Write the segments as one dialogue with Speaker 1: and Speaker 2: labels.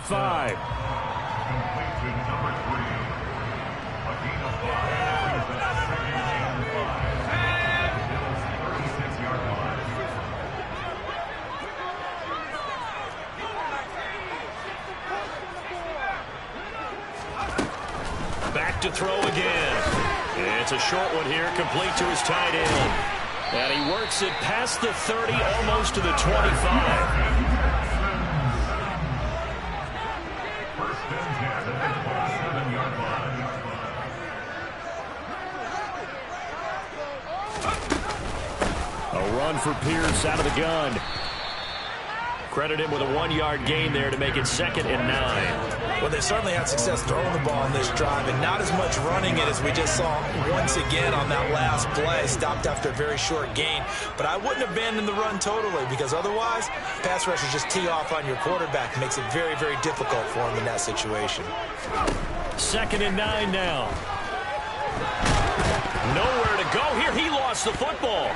Speaker 1: 5. Back to throw again. It's a short one here, complete to his tight end. And he works it past the 30, almost to the 25. A run for Pierce out of the gun. Credit him with a 1-yard gain there to make it 2nd and 9.
Speaker 2: Well, they certainly had success throwing the ball on this drive and not as much running it as we just saw once again on that last play. Stopped after a very short gain. But I wouldn't abandon the run totally, because otherwise, pass rushers just tee off on your quarterback. Makes it very, very difficult for him in that situation.
Speaker 1: 2nd and 9 now. Nowhere to go here. He lost the football.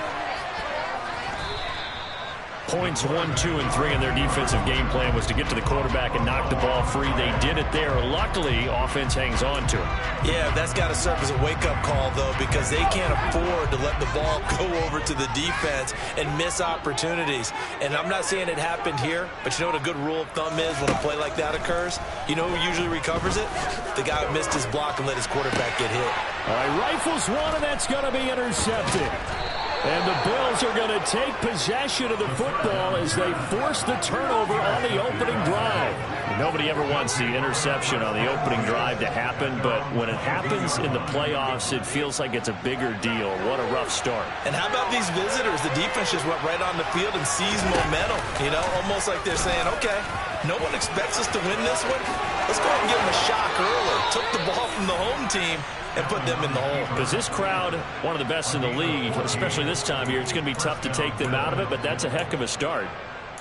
Speaker 1: Points 1, 2, and 3 in their defensive game plan was to get to the quarterback and knock the ball free. They did it there. Luckily, offense hangs on to him.
Speaker 2: Yeah, that's got to serve as a wake-up call, though, because they can't afford to let the ball go over to the defense and miss opportunities. And I'm not saying it happened here, but you know what a good rule of thumb is when a play like that occurs? You know who usually recovers it? The guy who missed his block and let his quarterback get hit.
Speaker 1: All right, rifles one, and that's going to be intercepted. And the Bills are going to take possession of the football as they force the turnover on the opening drive. Nobody ever wants the interception on the opening drive to happen, but when it happens in the playoffs, it feels like it's a bigger deal. What a rough start.
Speaker 2: And how about these visitors? The defense just went right on the field and seized momentum, you know, almost like they're saying, okay, no one expects us to win this one. Let's go ahead and give them a shock early. Took the ball from the home team and put them in the hole.
Speaker 1: Because this crowd, one of the best in the league, especially this time of year, it's going to be tough to take them out of it, but that's a heck of a start.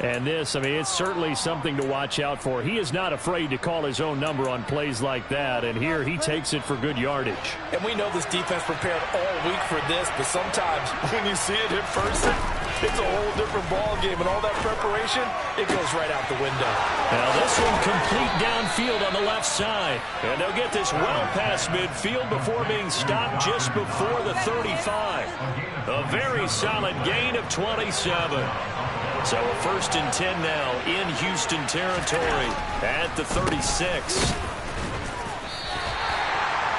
Speaker 1: And this, I mean, it's certainly something to watch out for. He is not afraid to call his own number on plays like that, and here he takes it for good yardage.
Speaker 2: And we know this defense prepared all week for this, but sometimes when you see it in person, it's a whole different ball game, and all that preparation, it goes right out the window.
Speaker 1: Now this one complete downfield on the left side, and they'll get this well past midfield before being stopped just before the 35. A very solid gain of 27. So a 1st and 10 now in Houston territory at the 36.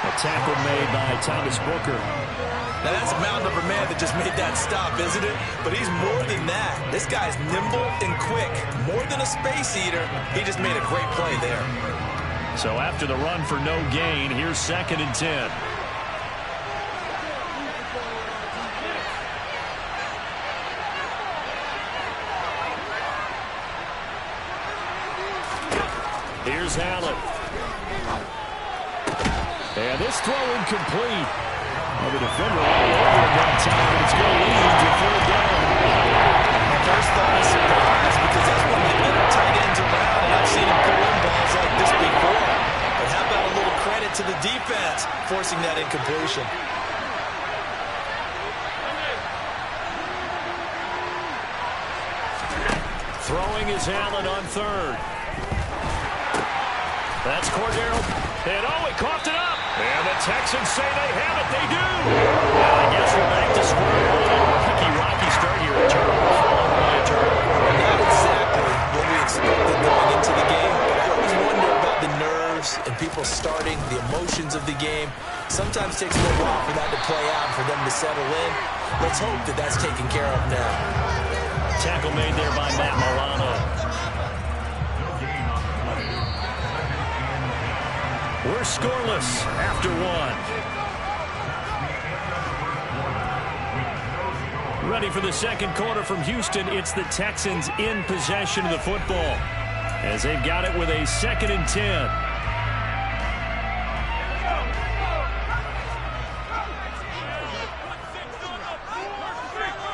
Speaker 1: A tackle made by Thomas Booker.
Speaker 2: Now that's a mountain of a man that just made that stop, isn't it? But he's more than that. This guy's nimble and quick. More than a space eater, he just made a great play there.
Speaker 1: So after the run for no gain, here's 2nd and 10. Here's Allen. And this throw incomplete. Well, the defender all over him that time, and it's going to lead to 3rd down.
Speaker 2: My first thought is surprise, because that's one of the better tight ends around, and I've seen him pull in balls like this before. But how about a little credit to the defense forcing that incompletion?
Speaker 1: Throwing is Allen on 3rd. That's Cordero. And oh, he coughed it up. And the Texans say they have it. They do. And I guess we're back to square one. Rocky start here. A turnover followed by a turnover.
Speaker 2: Not exactly what we expected going into the game, but I always wonder about the nerves and people starting, the emotions of the game. Sometimes it takes a little while for that to play out, for them to settle in. Let's hope that that's taken care of now.
Speaker 1: Tackle made there by Matt Milano. We're scoreless after 1. Ready for the second quarter from Houston. It's the Texans in possession of the football as they've got it with a 2nd and 10.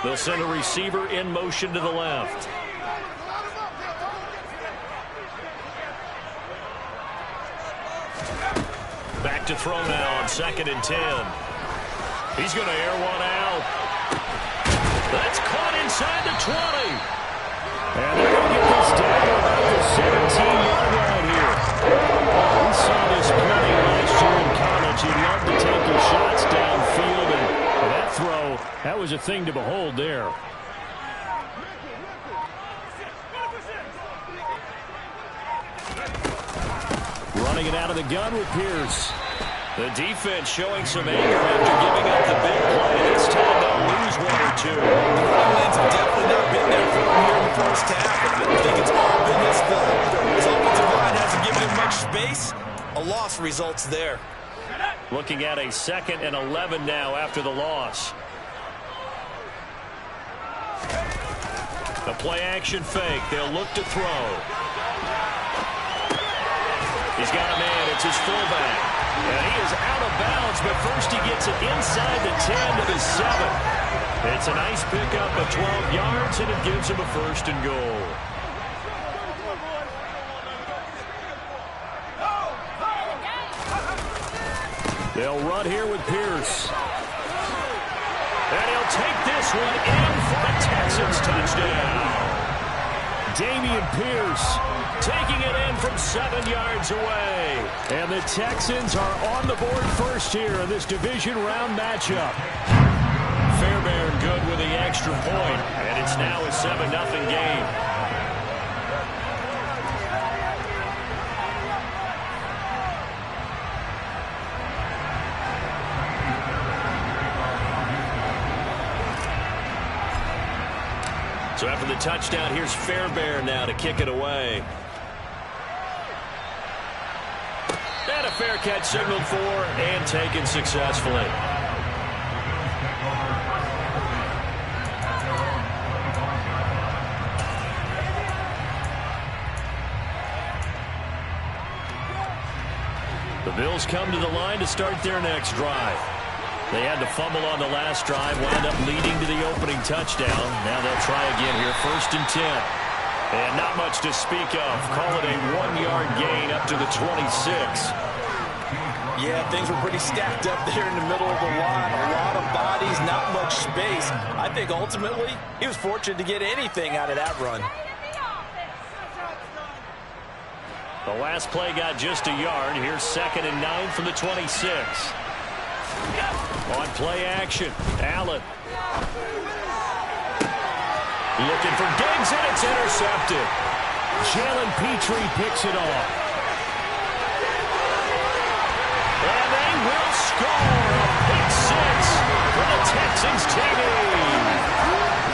Speaker 1: They'll send a receiver in motion to the left. Back to throw now on 2nd and 10. He's going to air one out. That's caught inside the 20. And they're going to get this down about the 17-yard line here. We saw this plenty last year in college. He loved to take his shots downfield, and that throw, that was a thing to behold there. Running it out of the gun with Pierce. The defense showing some anger after giving up the big play. This time they'll lose one or two.
Speaker 2: The running lanes have definitely not been there for him here in the first half. I think it's all been his fault. His offensive line hasn't given him much space. A loss results there.
Speaker 1: Looking at a 2nd and 11 now after the loss. The play action fake. They'll look to throw. He's got a man. It's his fullback. And he is out of bounds, but first he gets it inside the 10 to the 7. It's a nice pickup of 12 yards, and it gives him a 1st and goal. They'll run here with Pierce. And he'll take this one in for a Texans touchdown. Dameon Pierce taking it in from 7 yards away. And the Texans are on the board first here in this division round matchup. Fairbairn good with the extra point, and it's now a 7-0 game. So after the touchdown, here's Fairbairn now to kick it away. And a fair catch signaled for and taken successfully. The Bills come to the line to start their next drive. They had to fumble on the last drive, wound up leading to the opening touchdown. Now they'll try again here, 1st and 10. And not much to speak of. Call it a 1-yard gain up to the 26.
Speaker 2: Yeah, things were pretty stacked up there in the middle of the line. A lot of bodies, not much space. I think ultimately he was fortunate to get anything out of that run.
Speaker 1: The last play got just a yard. Here's 2nd and 9 from the 26. On play action, Allen. Looking for Diggs, and it's intercepted. Jalen Petrie picks it off. And they will score a pick 6 for the Texans TV.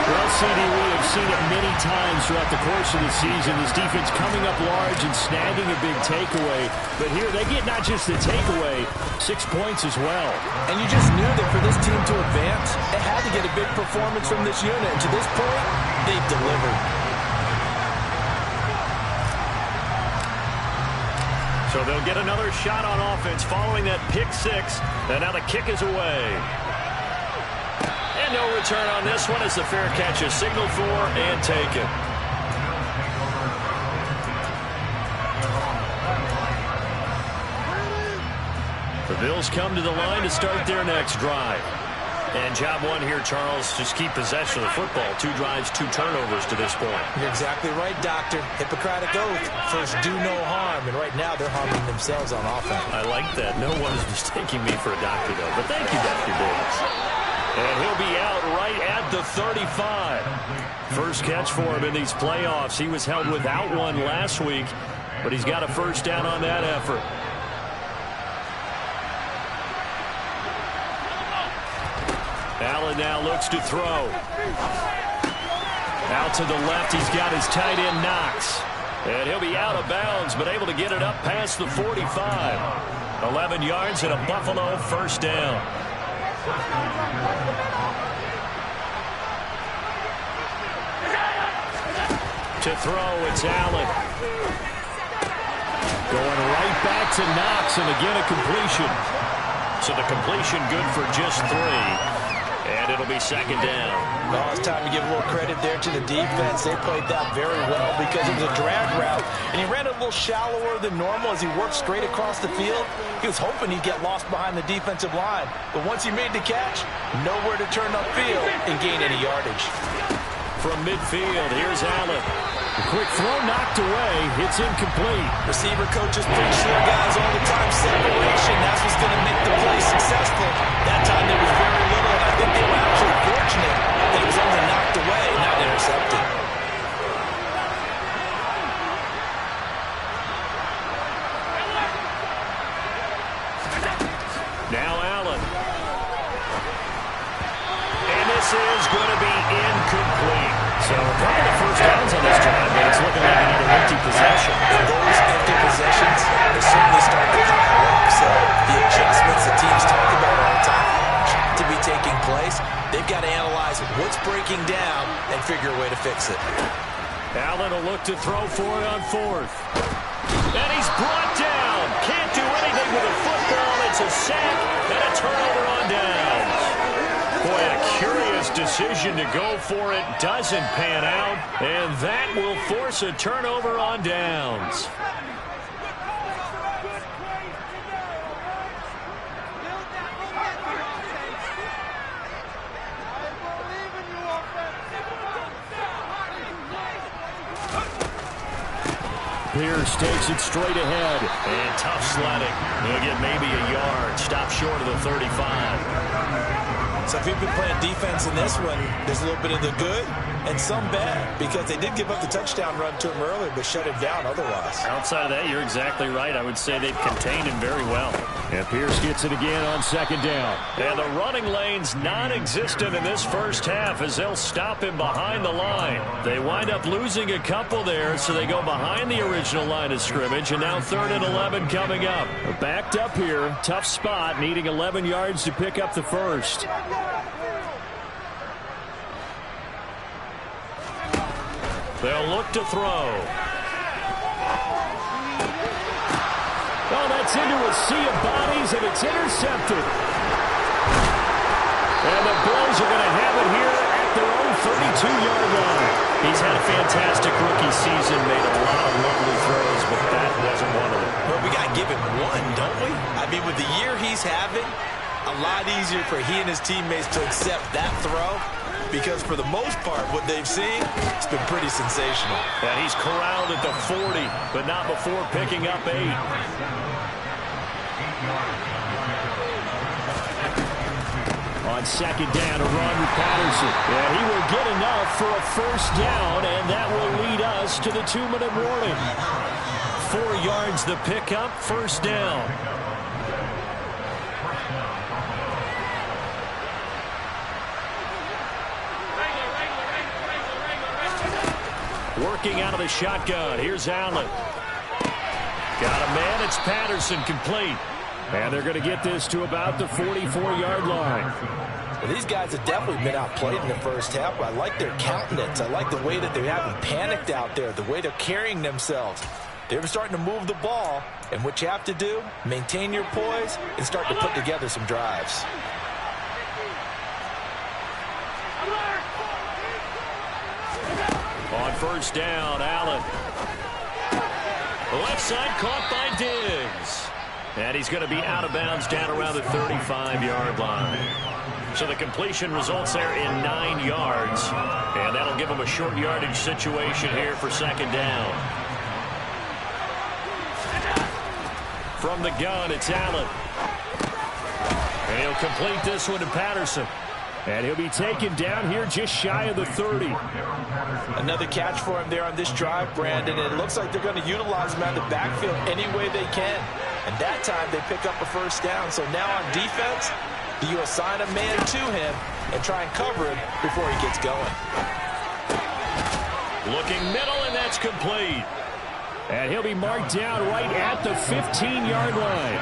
Speaker 1: Well, CD, we have seen it many times throughout the course of the season. This defense coming up large and snagging a big takeaway. But here they get not just the takeaway, 6 points as well.
Speaker 2: And you just knew that for this team to advance, it had to get a big performance from this unit. And to this point, they've delivered.
Speaker 1: So they'll get another shot on offense following that pick 6. And now the kick is away. And no return on this one as the fair catch is signaled for and taken. The Bills come to the line to start their next drive. And job one here, Charles, just keep possession of the football. 2 drives, 2 turnovers to this point.
Speaker 2: You're exactly right, Doctor. Hippocratic oath. First, do no harm. And right now, they're harming themselves on offense.
Speaker 1: I like that. No one is mistaking me for a doctor, though. But thank you, Dr. Davis. And he'll be out right at the 35. First catch for him in these playoffs. He was held without one last week, but he's got a 1st down on that effort. Allen now looks to throw. Out to the left, he's got his tight end Knox. And he'll be out of bounds, but able to get it up past the 45. 11 yards and a Buffalo 1st down. To throw, it's Allen. Going right back to Knox, and again a completion. So the completion good for just 3. And it'll be 2nd down.
Speaker 2: No, it's time to give a little credit there to the defense. They played that very well because it was a drag route. And he ran a little shallower than normal as he worked straight across the field. He was hoping he'd get lost behind the defensive line. But once he made the catch, nowhere to turn upfield and gain any yardage.
Speaker 1: From midfield, here's Allen. The quick throw knocked away. It's incomplete.
Speaker 2: Receiver coaches preach to their guys all the time. Separation, that's what's going to make the play successful. That time there was very little, and I think they were actually fortunate that it was only knocked away, not intercepted.
Speaker 1: Now Allen. And this is going to be incomplete. So a couple of first downs on this drive, but it's looking like another empty possession.
Speaker 2: And those empty possessions are certainly starting to pile up. So the adjustments that teams talk about all the time to be taking place, they've got to analyze what's breaking down and figure a way to fix it.
Speaker 1: Allen will look to throw for it on fourth. And he's brought down. Can't do anything with a football. It's a sack and a turnover on downs. Boy, a curious decision to go for it. Doesn't pan out. And that will force a turnover on downs. Pierce takes it straight ahead. And tough sledding. He'll get maybe a yard. Stop short of the 35.
Speaker 2: So if you've been playing defense in this one, there's a little bit of the good and some bad, because they did give up the touchdown run to him earlier, but shut it down otherwise.
Speaker 1: Outside of that, you're exactly right. I would say they've contained him very well. And Pierce gets it again on second down. And the running lane's non-existent in this first half as they'll stop him behind the line. They wind up losing a couple there, so they go behind the original line of scrimmage, and now 3rd and 11 coming up. Backed up here, tough spot, needing 11 yards to pick up the first. They'll look to throw. Oh, that's into a sea of bodies, and it's intercepted. And the Bills are going to have it here at their own 32-yard line. He's had a fantastic rookie season, made a lot of lovely throws, but that wasn't one of them.
Speaker 2: Well, we got to give him one, don't we? I mean, with the year he's having, a lot easier for he and his teammates to accept that throw, because for the most part, what they've seen, it's been pretty sensational.
Speaker 1: And he's corralled at the 40, but not before picking up 8. On second down, a run with Patterson. Yeah, he will get enough for a first down, and that will lead us to the 2-minute warning. 4 yards the pickup, first down. Working out of the shotgun. Here's Allen. Got a man. It's Patterson, complete. And they're going to get this to about the 44-yard line.
Speaker 2: Well, these guys have definitely been outplayed in the first half, but I like their countenance. I like the way that they haven't panicked out there, the way they're carrying themselves. They're starting to move the ball, and what you have to do, maintain your poise and start to put together some drives.
Speaker 1: On first down, Allen. Left side caught by Diggs. And he's going to be out of bounds down around the 35-yard line. So the completion results there in 9 yards. And that'll give him a short yardage situation here for second down. From the gun, it's Allen. And he'll complete this one to Patterson. And he'll be taken down here just shy of the 30.
Speaker 2: Another catch for him there on this drive, Brandon. It looks like they're going to utilize him out of the backfield any way they can. And that time they pick up a first down. So now on defense, do you assign a man to him and try and cover him before he gets going?
Speaker 1: Looking middle, and that's complete. And he'll be marked down right at the 15-yard line.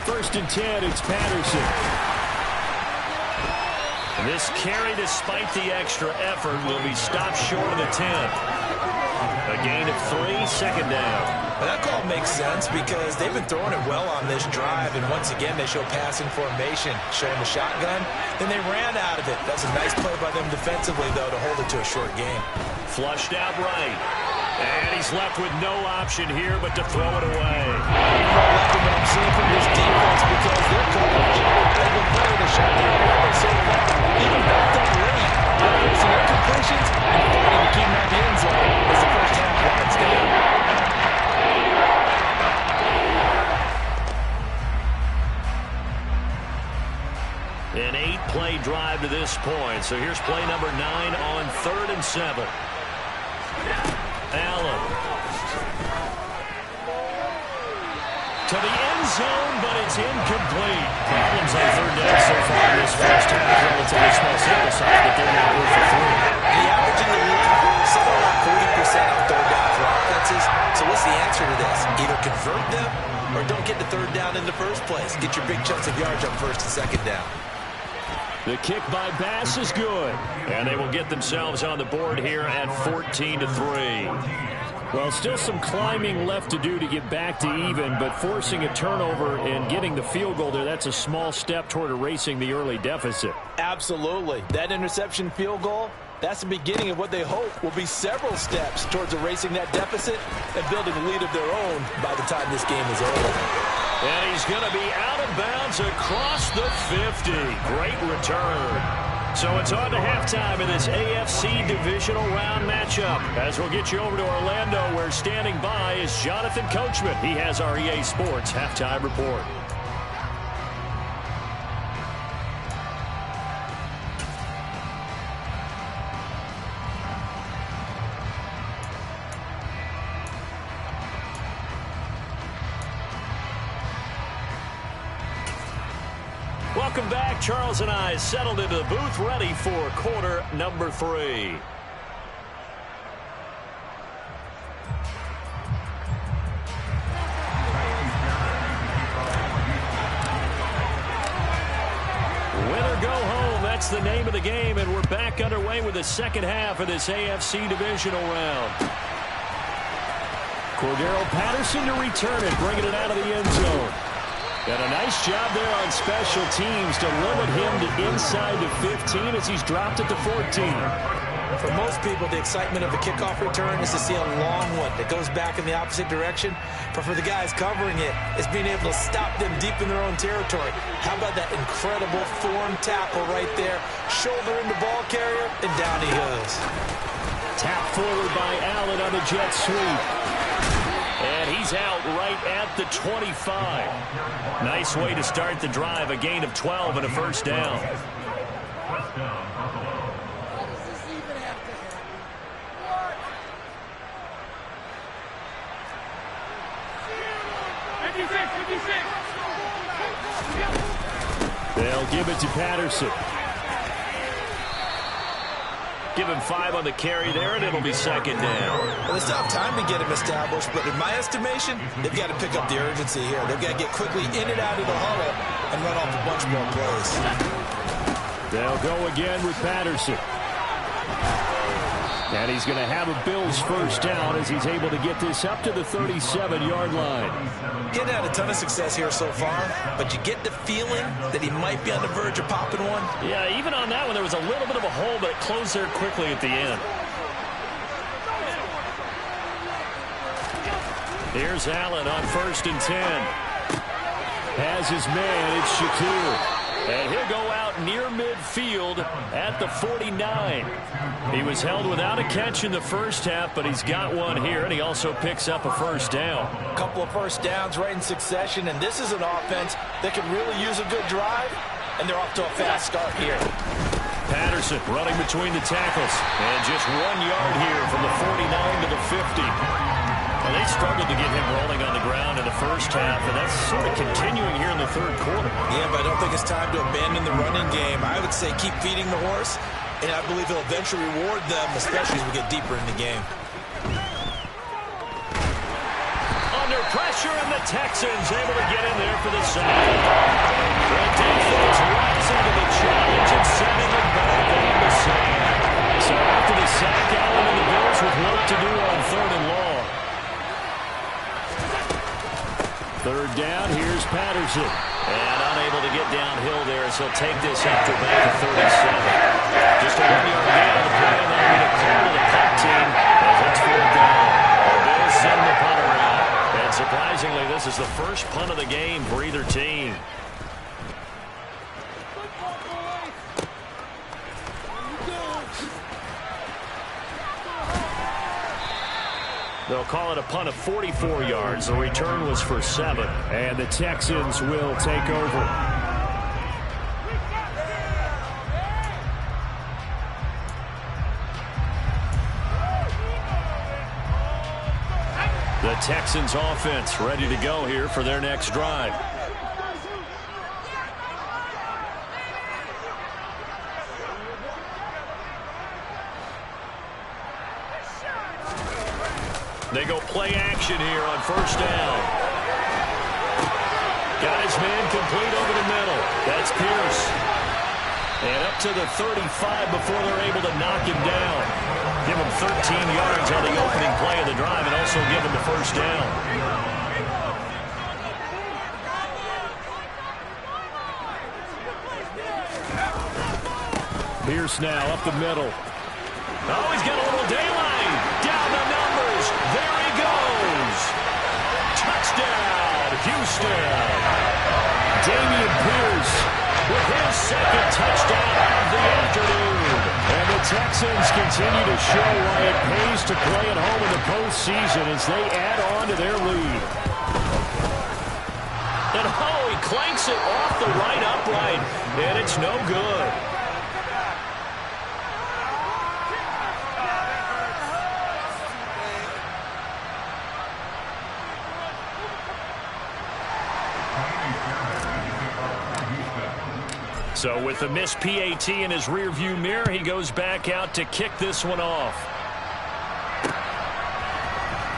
Speaker 1: 1st and 10, it's Patterson. This carry, despite the extra effort, will be stopped short of the 10. A gain of 3, second down.
Speaker 2: Well, that call makes sense because they've been throwing it well on this drive, and once again they show passing formation, showing the shotgun. Then they ran out of it. That's a nice play by them defensively, though, to hold it to a short game.
Speaker 1: Flushed out right. And he's left with no option here but to throw it away.
Speaker 2: I'm liking what I'm seeing from this defense because their coverage has been playing the shotgun so far. Even backed up late, they're forcing incompletions and fighting to keep him at the end
Speaker 1: An 8-play drive to this point. So here's play number 9 on 3rd and 7. Allen. To the end zone, but it's incomplete. Problems on 3rd down so far in this first half. Relatively small sample size, but they're now 0 for 3.
Speaker 2: The average in the league, somewhere around 40% on 3rd down for offenses. So what's the answer to this? Either convert them or don't get to 3rd down in the first place. Get your big chunks of yards on 1st and 2nd down.
Speaker 1: The kick by Bass is good. And they will get themselves on the board here at 14-3. Well, still some climbing left to do to get back to even, but forcing a turnover and getting the field goal there, that's a small step toward erasing the early deficit.
Speaker 3: Absolutely. That interception field goal, that's the beginning of what they hope will be several steps towards erasing that deficit and building a lead of their own by the time this game is over.
Speaker 1: And he's going to be out of bounds across the 50. Great return. So it's on to halftime in this AFC Divisional Round matchup. As we'll get you over to Orlando, where standing by is Jonathan Coachman. He has our EA Sports Halftime Report. Welcome back. Charles and I settled into the booth, ready for quarter number 3. Win or go home, that's the name of the game, and we're back underway with the second half of this AFC Divisional Round. Cordero Patterson to return it, bringing it out of the end zone. And a nice job there on special teams to limit him to inside the 15 as he's dropped it to 14.
Speaker 2: For most people, the excitement of a kickoff return is to see a long one that goes back in the opposite direction. But for the guys covering it, it's being able to stop them deep in their own territory. How about that incredible form tackle right there? Shoulder into ball carrier, and down he goes.
Speaker 1: Tap forward by Allen on the jet sweep. And he's out right at the 25. Nice way to start the drive. A gain of 12 and a first down. They'll give it to Patterson. Give him 5 on the carry there, and it'll be second down.
Speaker 2: Well, they still have time to get him established, but in my estimation, they've got to pick up the urgency here. They've got to get quickly in and out of the huddle and run off a bunch more plays.
Speaker 1: They'll go again with Patterson. And he's going to have a Bills first down as he's able to get this up to the 37-yard line.
Speaker 2: Getting had a ton of success here so far, but you get the feeling that he might be on the verge of popping one.
Speaker 1: Yeah, even on that one, there was a little bit of a hole, but it closed there quickly at the end. Here's Allen on 1st and 10. Has his man, it's Shakir. And he'll go out near midfield at the 49. He was held without a catch in the first half, but he's got one here, and he also picks up a first down.
Speaker 3: A couple of first downs right in succession, and this is an offense that can really use a good drive, and they're off to a fast start here.
Speaker 1: Patterson running between the tackles, and just 1 yard here from the 49 to the 50. Well, they struggled to get him rolling on the ground in the first half, and that's sort of continuing here in the third quarter.
Speaker 2: Yeah, but I don't think it's time to abandon the running game. I would say keep feeding the horse, and I believe he'll eventually reward them, especially as we get deeper in the game.
Speaker 1: Under pressure, and the Texans able to get in there for the sack. The defense rising to the challenge and sending them back on the sand. So after the sack, Allen and the Bills with work to do on 3rd and long. 3rd down, here's Patterson. And unable to get downhill there, so he'll take this after back at 37. Just a 1 yard gain on the play, and that'll be the call to the punt team as it's 4th down. The Bills send the punter out. And surprisingly, this is the first punt of the game for either team. They'll call it a punt of 44 yards. The return was for 7. And the Texans will take over. The Texans offense ready to go here for their next drive. They go play action here on first down. Got his man complete over the middle. That's Pierce. And up to the 35 before they're able to knock him down. Give him 13 yards on the opening play of the drive and also give him the first down. Pierce now up the middle. Oh, he's got a little daylight. Down the numbers. There he goes. Touchdown, Houston. Damian Pierce with his second touchdown of the afternoon. And the Texans continue to show why it pays to play at home in the postseason as they add on to their lead. And oh, he clanks it off the right upright, and it's no good. So with the missed PAT in his rearview mirror, he goes back out to kick this one off.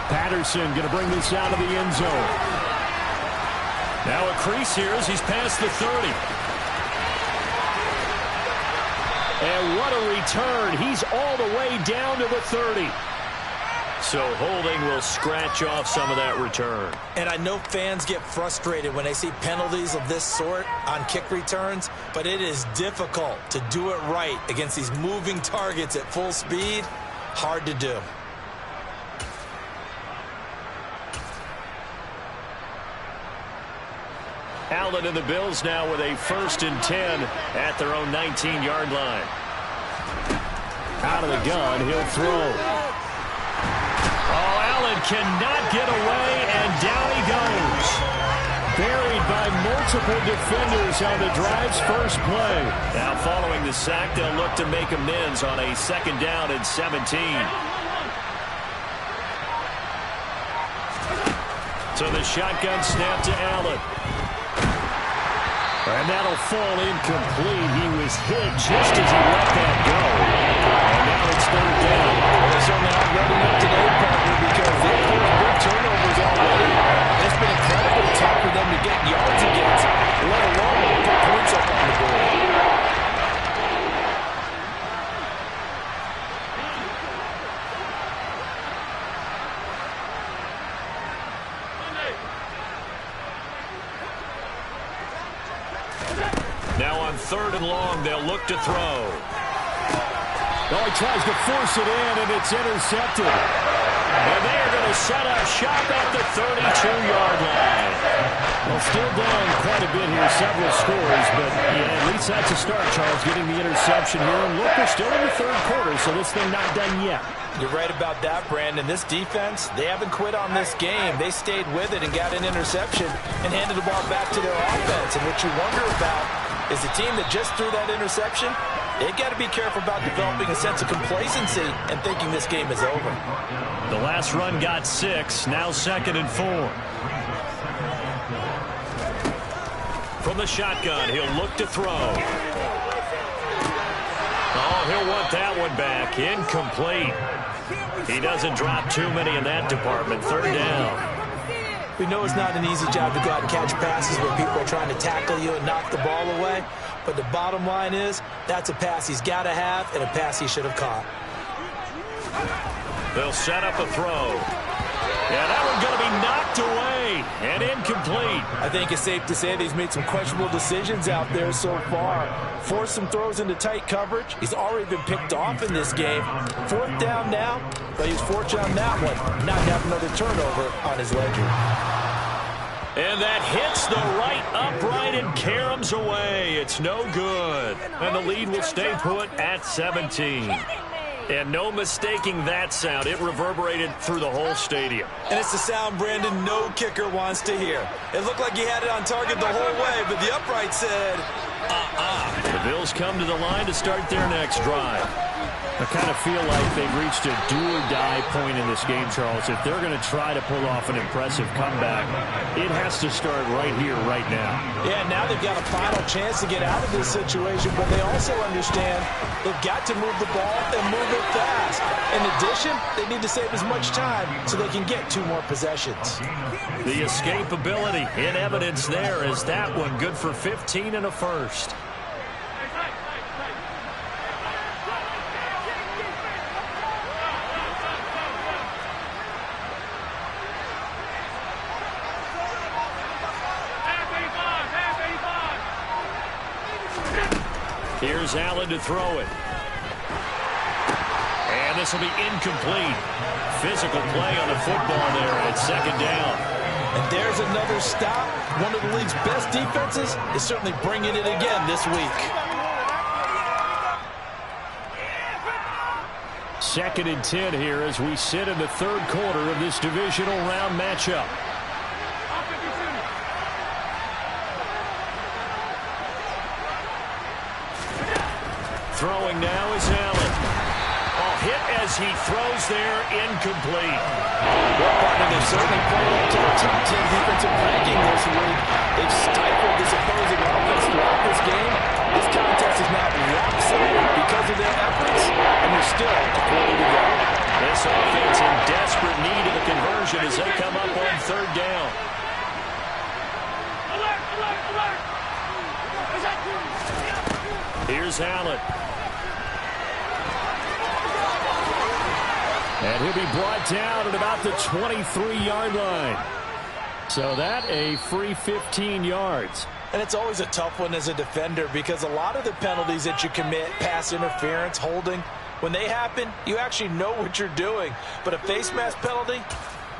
Speaker 1: Patterson going to bring this out of the end zone. Now a crease here as he's past the 30. And what a return. He's all the way down to the 30. So holding will scratch off some of that return.
Speaker 2: And I know fans get frustrated when they see penalties of this sort on kick returns, but it is difficult to do it right against these moving targets at full speed. Hard to do.
Speaker 1: Allen and the Bills now with a 1st and 10 at their own 19-yard line. Out of the gun, he'll throw. Oh, Allen cannot get away, and down he goes. Buried by multiple defenders on the drive's first play. Now following the sack, they'll look to make amends on a 2nd down and 17. So the shotgun snap to Allen. And that'll fall incomplete. He was hit just as he let that go. And now it's 3rd down.
Speaker 3: They're certainly not ready up today, partner, because they've forced big turnovers already. It's been incredibly tough for them to get yards against, let alone put points up on the board.
Speaker 1: Now on 3rd and long, they'll look to throw. Oh, he tries to force it in, and it's intercepted. And they are going to set up shop at the 32-yard line. Well, still down quite a bit here, several scores, but yeah, at least that's a start, Charles, getting the interception here. And look, we're still in the 3rd quarter, so this thing not done yet.
Speaker 3: You're right about that, Brandon. This defense, they haven't quit on this game. They stayed with it and got an interception and handed the ball back to their offense. And what you wonder about is the team that just threw that interception, they've got to be careful about developing a sense of complacency and thinking this game is over.
Speaker 1: The last run got 6, now 2nd and 4. From the shotgun, he'll look to throw. Oh, he'll want that one back. Incomplete. He doesn't drop too many in that department. 3rd down.
Speaker 3: We know it's not an easy job to go out and catch passes where people are trying to tackle you and knock the ball away. But the bottom line is, that's a pass he's got to have and a pass he should have caught.
Speaker 1: They'll set up a throw. Yeah, that one's going to be knocked away and incomplete.
Speaker 3: I think it's safe to say that he's made some questionable decisions out there so far. Forced some throws into tight coverage. He's already been picked off in this game. 4th down now, but he was fortunate on that one, not have another turnover on his ledger.
Speaker 1: And that hits the right upright and caroms away. It's no good. And the lead will stay put at 17. And no mistaking that sound. It reverberated through the whole stadium.
Speaker 3: And it's the sound, Brandon, no kicker wants to hear. It looked like he had it on target the whole way, but the upright said,
Speaker 1: But Bills come to the line to start their next drive. I kind of feel like they've reached a do-or-die point in this game, Charles. If they're going to try to pull off an impressive comeback, it has to start right here, right now.
Speaker 3: Yeah, now they've got a final chance to get out of this situation, but they also understand they've got to move the ball and move it fast. In addition, they need to save as much time so they can get 2 more possessions.
Speaker 1: The escapability in evidence there is that one good for 15 and a first. Here's Allen to throw it. And this will be incomplete. Physical play on the football there at second down.
Speaker 3: And there's another stop. One of the league's best defenses is certainly bringing it again this week.
Speaker 1: 2nd and 10 here as we sit in the 3rd quarter of this divisional round matchup. Throwing now is Allen. Hit as he throws there, incomplete.
Speaker 3: Well, partner, they've certainly played up to the top 10 defensive ranking this week. They've stifled this opposing offense throughout this game. This contest is now lopsided because of their efforts, and there's still a quarter to go.
Speaker 1: This offense in desperate need of a conversion as they come up on 3rd down. Here's Allen. And he'll be brought down at about the 23-yard line. So that a free 15 yards.
Speaker 3: And it's always a tough one as a defender because a lot of the penalties that you commit, pass interference, holding, when they happen, you actually know what you're doing. But a face mask penalty,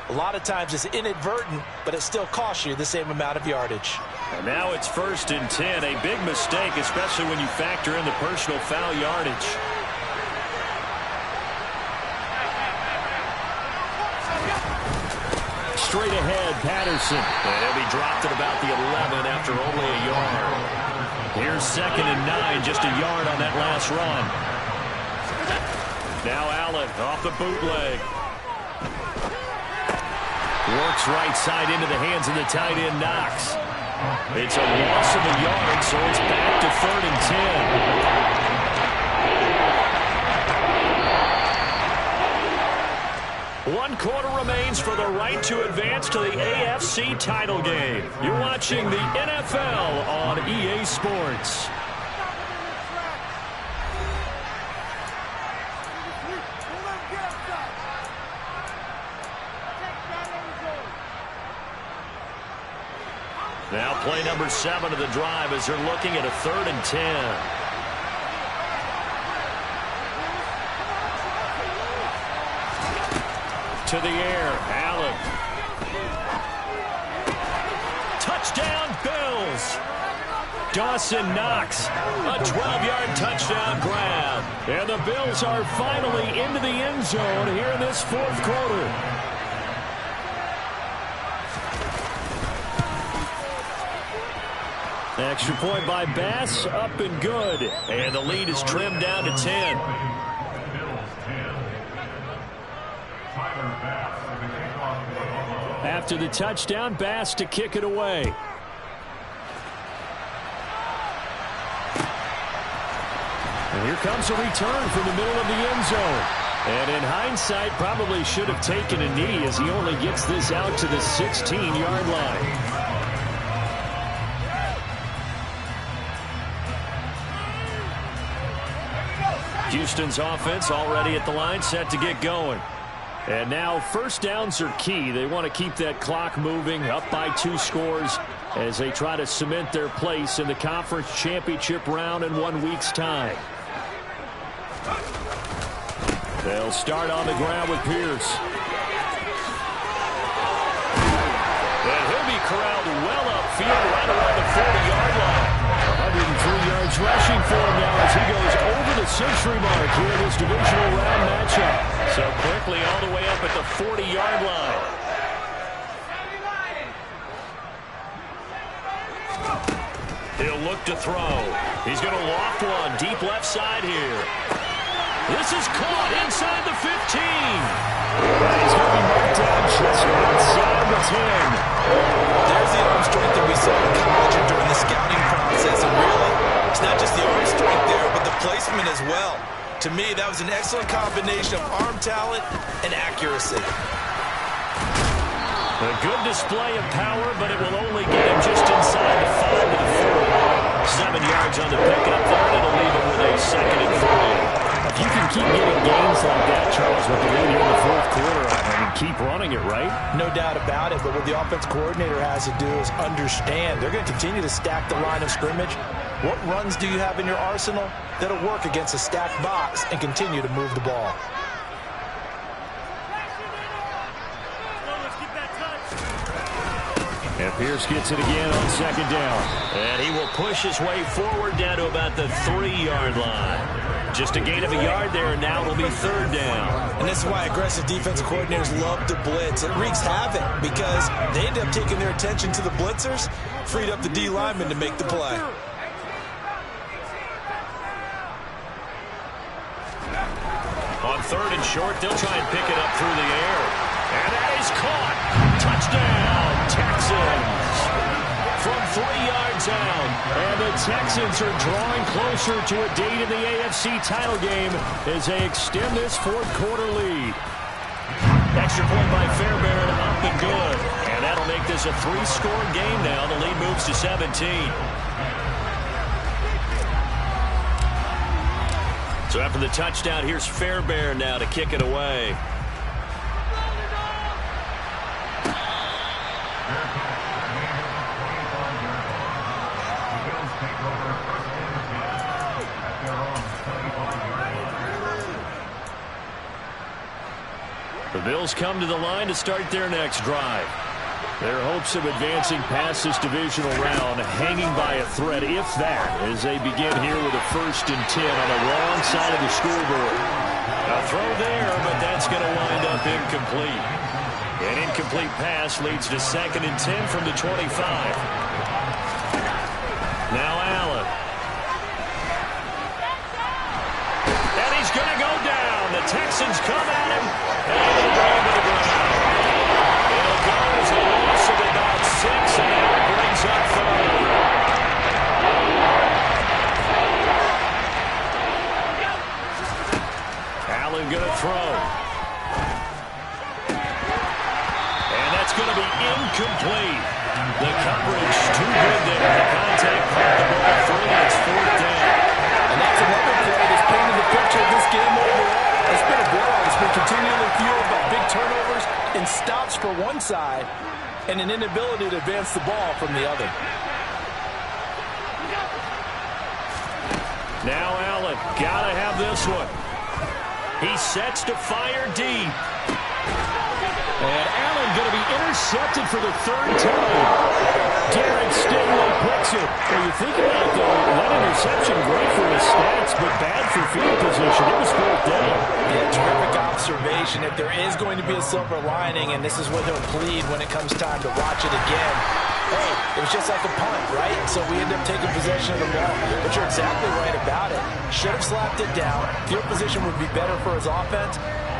Speaker 3: a lot of times it's inadvertent, but it still costs you the same amount of yardage.
Speaker 1: And now it's 1st and 10. A big mistake, especially when you factor in the personal foul yardage. Straight ahead, Patterson. And he'll be dropped at about the 11 after only a yard. Here's 2nd and 9, just a yard on that last run. Now Allen off the bootleg. Works right side into the hands of the tight end, Knox. It's a loss of a yard, so it's back to 3rd and 10. 1 quarter remains for the right to advance to the AFC title game. You're watching the NFL on EA Sports. Now play number 7 of the drive as they're looking at a 3rd and 10. To the air, Allen. Touchdown, Bills. Dawson Knox, a 12-yard touchdown grab. And the Bills are finally into the end zone here in this 4th quarter. Extra point by Bass, up and good. And the lead is trimmed down to 10. After the touchdown, Bass to kick it away. And here comes a return from the middle of the end zone. And in hindsight, probably should have taken a knee as he only gets this out to the 16-yard line. Houston's offense already at the line, set to get going. And now 1st downs are key. They want to keep that clock moving, up by 2 scores as they try to cement their place in the conference championship round in 1 week's time. They'll start on the ground with Pierce. And he'll be corralled well upfield right around the 40-yard line. 103 yards rushing for him now as he goes over the century mark here in this divisional round matchup. So quickly all the way up at the 40-yard line. He'll look to throw. He's going to loft one deep left side here. This is caught inside the 15. He's going to be marked down just outside the 10.
Speaker 2: There's the arm strength that we saw in college and during the scouting process. And really, it's not just the arm strength there, but the placement as well. To me, that was an excellent combination of arm talent and accuracy.
Speaker 1: A good display of power, but it will only get him just inside the 5 to the 4. 7 yards on the pickup there, and it'll leave him with a 2nd and 3.
Speaker 4: If you can keep getting gains like that, Charles, with the lead here in the 4th quarter, I mean, keep running it, right?
Speaker 3: No doubt about it, but what the offense coordinator has to do is understand they're going to continue to stack the line of scrimmage. What runs do you have in your arsenal that'll work against a stacked box and continue to move the ball?
Speaker 4: And Pierce gets it again on 2nd down.
Speaker 1: And he will push his way forward down to about the 3-yard line. Just a gain of a yard there, and now it'll be 3rd down.
Speaker 2: And this is why aggressive defensive coordinators love to blitz. It wreaks havoc because they end up taking their attention to the blitzers, freed up the D lineman to make the play.
Speaker 1: On 3rd and short, they'll try and pick it up through the air. And that is caught. Touchdown, Texans. From 3 yards out. And the Texans are drawing closer to a date in the AFC title game as they extend this 4th quarter lead. Extra point by Fairbairn, up and good. And that'll make this a 3-score game now. The lead moves to 17. So after the touchdown, here's Fairbairn now to kick it away. The Bills come to the line to start their next drive. Their hopes of advancing past this divisional round hanging by a thread, if that, as they begin here with a 1st and 10 on the wrong side of the scoreboard. A throw there, but that's going to wind up incomplete. An incomplete pass leads to 2nd and 10 from the 25. Now Allen. And he's going to go down. The Texans come at him. And they bring him to the ground. It'll go as a loss of about 6, and now it brings up 3rd. Allen going to throw. And that's going to be incomplete. The coverage too good there. The contact caught the ball free. It's 4th down.
Speaker 3: And that's another play that's painted the picture of this game overall. It's been a blowout. It's been continually fueled by big turnovers and stops for one side and an inability to advance the ball from the other.
Speaker 1: Now Allen, gotta have this one. He sets to fire deep. And Allen going to be intercepted for the 3rd time. Derek Stingley picks it. Well, you think about it, though, that interception, great for his stats, but bad for field position. It was 4th down.
Speaker 3: Yeah, terrific observation. If there is going to be a silver lining, and this is what he'll plead when it comes time to watch it again, hey, it was just like a punt, right? So we end up taking possession of the ball. But you're exactly right about it. Should have slapped it down. Field position would be better for his offense.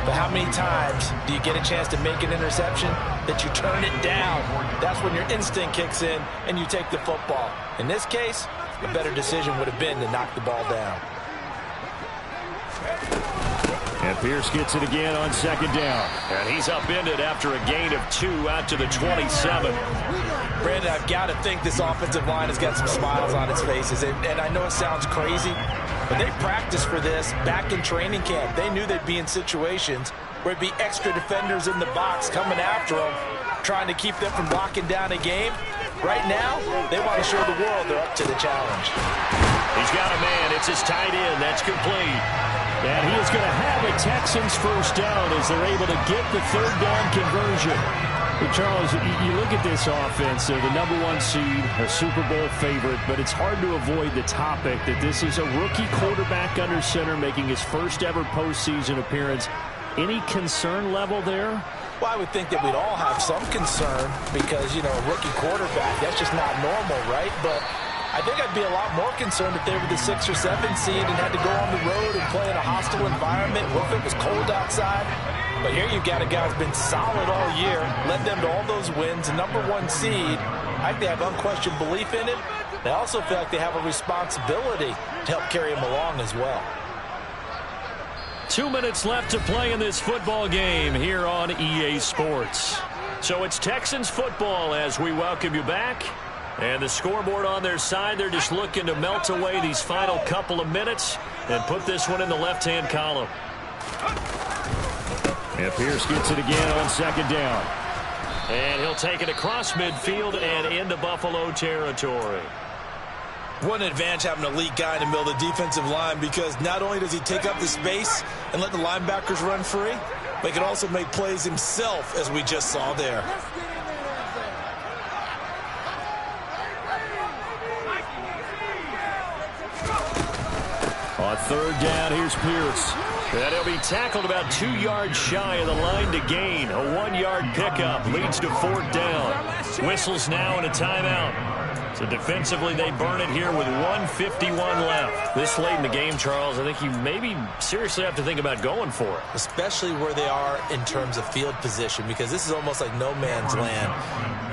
Speaker 3: But how many times do you get a chance to make an interception that you turn it down? That's when your instinct kicks in and you take the football. In this case, a better decision would have been to knock the ball down.
Speaker 4: And Pierce gets it again on 2nd down.
Speaker 1: And he's upended after a gain of 2 out to the 27.
Speaker 3: Brandon, I've got to think this offensive line has got some smiles on its faces. And I know it sounds crazy, but they practiced for this back in training camp. They knew they'd be in situations where it'd be extra defenders in the box coming after them, trying to keep them from locking down a game. Right now, they want to show the world they're up to the challenge.
Speaker 1: He's got a man. It's his tight end. That's complete.
Speaker 4: And he is going to have a Texans 1st down as they're able to get the 3rd down conversion. But Charles, you look at this offense, they're the #1 seed, a Super Bowl favorite, but it's hard to avoid the topic that this is a rookie quarterback under center making his 1st ever postseason appearance. Any concern level there?
Speaker 3: Well, I would think that we'd all have some concern because, you know, a rookie quarterback, that's just not normal, right? But I think I'd be a lot more concerned if they were the 6 or 7 seed and had to go on the road and play in a hostile environment. What if it was cold outside? But here you've got a guy who's been solid all year, led them to all those wins, #1 seed. I think they have unquestioned belief in him. They also feel like they have a responsibility to help carry him along as well.
Speaker 4: 2 minutes left to play in this football game here on EA Sports. So it's Texans football as we welcome you back. And the scoreboard on their side, they're just looking to melt away these final couple of minutes and put this one in the left-hand column. And Pierce gets it again on 2nd down. And he'll take it across midfield and into Buffalo territory.
Speaker 2: What an advantage having an elite guy in the middle of the defensive line, because not only does he take up the space and let the linebackers run free, but he can also make plays himself, as we just saw there.
Speaker 4: On 3rd down, here's Pierce. And he'll be tackled about 2 yards shy of the line to gain. A 1-yard pickup leads to 4th down. Whistles now and a timeout. So defensively, they burn it here with 1:51 left. This late in the game, Charles, I think you maybe seriously have to think about going for it.
Speaker 2: Especially where they are in terms of field position, because this is almost like no man's land.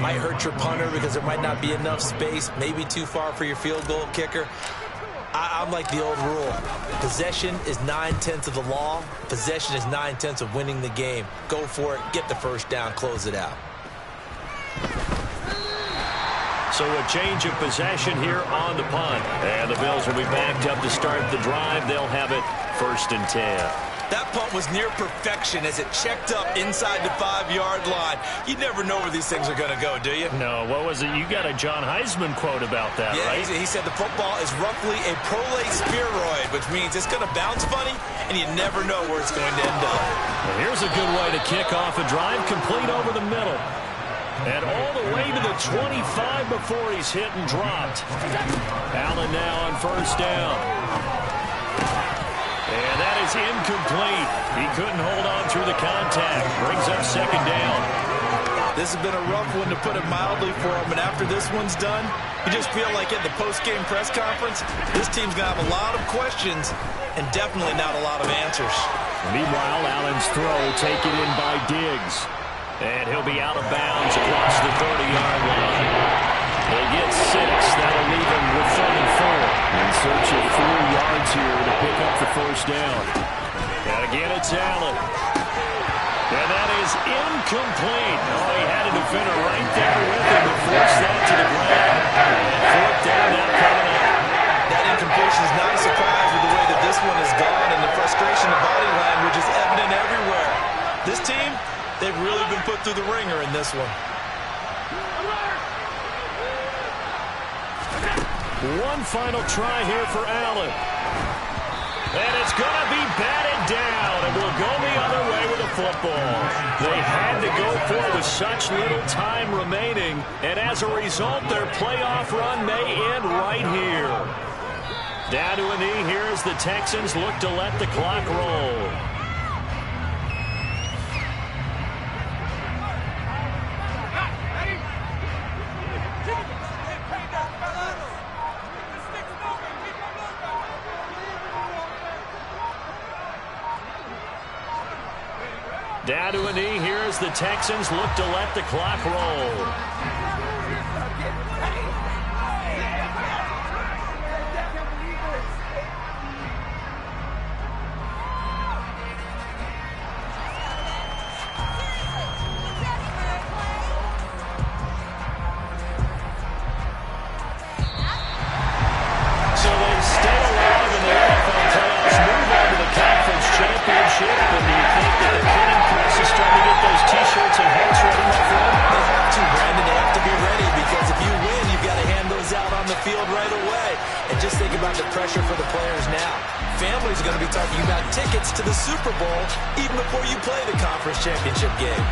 Speaker 2: Might hurt your punter because there might not be enough space, maybe too far for your field goal kicker. I'm like the old rule. Possession is 9/10 of the law. Possession is 9/10 of winning the game. Go for it, get the first down, close it out.
Speaker 4: So a change of possession here on the punt. And the Bills will be backed up to start the drive. They'll have it 1st and 10.
Speaker 2: That punt was near perfection as it checked up inside the 5-yard line. You never know where these things are going to go, do you?
Speaker 4: No, what was it? You got a John Heisman quote about that,
Speaker 2: yeah,
Speaker 4: right?
Speaker 2: He said the football is roughly a prolate spheroid, which means it's going to bounce funny, and you never know where it's going to end up.
Speaker 4: Well, here's a good way to kick off a drive, complete over the middle. And all the way to the 25 before he's hit and dropped. Allen now on 1st down. And that is incomplete. He couldn't hold on through the contact. Brings up 2nd down.
Speaker 2: This has been a rough one, to put it mildly, for him. And after this one's done, you just feel like at the post-game press conference, this team's going to have a lot of questions and definitely not a lot of answers.
Speaker 4: Meanwhile, Allen's throw taken in by Diggs. And he'll be out of bounds across the 30-yard line. He'll get 6. That'll leave him with 34. In search of 4 yards here to pick up the 1st down. And again, it's Allen. And that is incomplete. Oh, he had a defender right there with him to force that to the ground. And 4th down now coming up.
Speaker 2: That incompletion is not a surprise with the way that this one has gone, and the frustration of body language is evident everywhere. This team, they've really been put through the ringer in this one.
Speaker 4: One final try here for Allen. And it's going to be batted down, and we'll go the other way with the football. They had to go for it with such little time remaining, and as a result, their playoff run may end right here. Down to a knee here as the Texans look to let the clock roll. Down to a knee here as the Texans look to let the clock roll. So they stay alive in the NFL playoffs, move on to the conference championship, and do you think that the printing press is starting to get those T-shirts and hats ready, my friend?
Speaker 2: They have to, Brandon. They have to be ready, because if you win, you've got to hand those out on the field right away. And just think about the pressure for the players now. Families are going to be talking about tickets to the Super Bowl even before you play the conference championship game.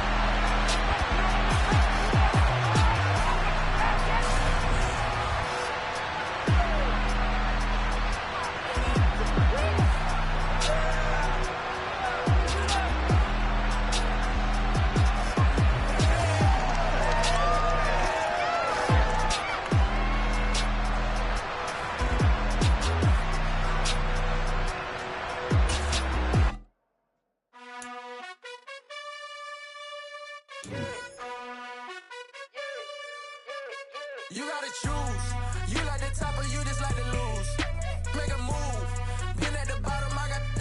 Speaker 5: to choose. You like the top or you just like to lose. Make a move. Been at the bottom, I got